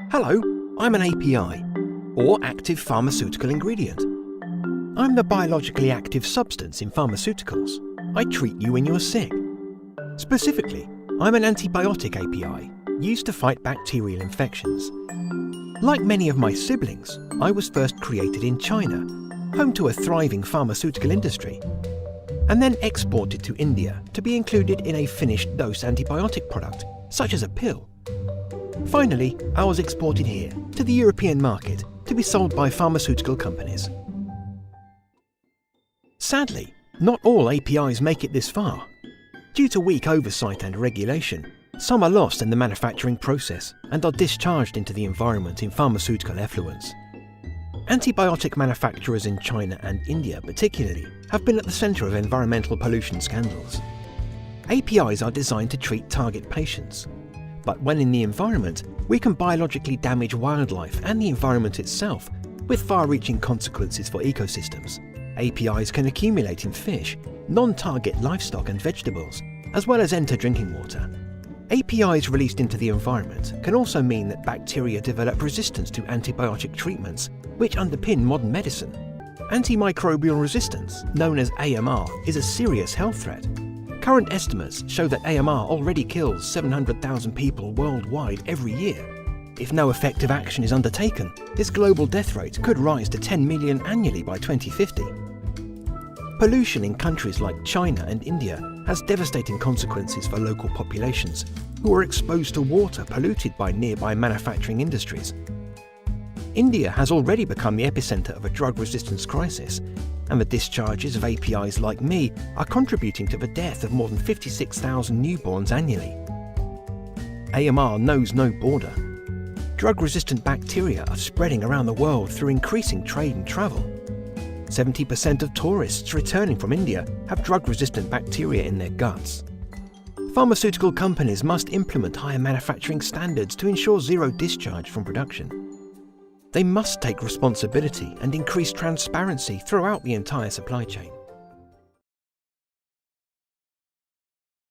Hello, I'm an API, or active pharmaceutical ingredient. I'm the biologically active substance in pharmaceuticals. I treat you when you're sick. Specifically, I'm an antibiotic API, used to fight bacterial infections. Like many of my siblings, I was first created in China, home to a thriving pharmaceutical industry, and then exported to India to be included in a finished dose antibiotic product, such as a pill. Finally, I was exported here, to the European market, to be sold by pharmaceutical companies. Sadly, not all APIs make it this far. Due to weak oversight and regulation, some are lost in the manufacturing process and are discharged into the environment in pharmaceutical effluents. Antibiotic manufacturers in China and India particularly have been at the centre of environmental pollution scandals. APIs are designed to treat target patients, but when in the environment, we can biologically damage wildlife and the environment itself, with far-reaching consequences for ecosystems. APIs can accumulate in fish, non-target livestock and vegetables, as well as enter drinking water. APIs released into the environment can also mean that bacteria develop resistance to antibiotic treatments, which underpin modern medicine. Antimicrobial resistance, known as AMR, is a serious health threat. Current estimates show that AMR already kills 700,000 people worldwide every year. If no effective action is undertaken, this global death rate could rise to 10 million annually by 2050. Pollution in countries like China and India has devastating consequences for local populations who are exposed to water polluted by nearby manufacturing industries. India has already become the epicenter of a drug resistance crisis, and the discharges of APIs like me are contributing to the death of more than 56,000 newborns annually. AMR knows no border. Drug-resistant bacteria are spreading around the world through increasing trade and travel. 70% of tourists returning from India have drug-resistant bacteria in their guts. Pharmaceutical companies must implement higher manufacturing standards to ensure zero discharge from production. They must take responsibility and increase transparency throughout the entire supply chain.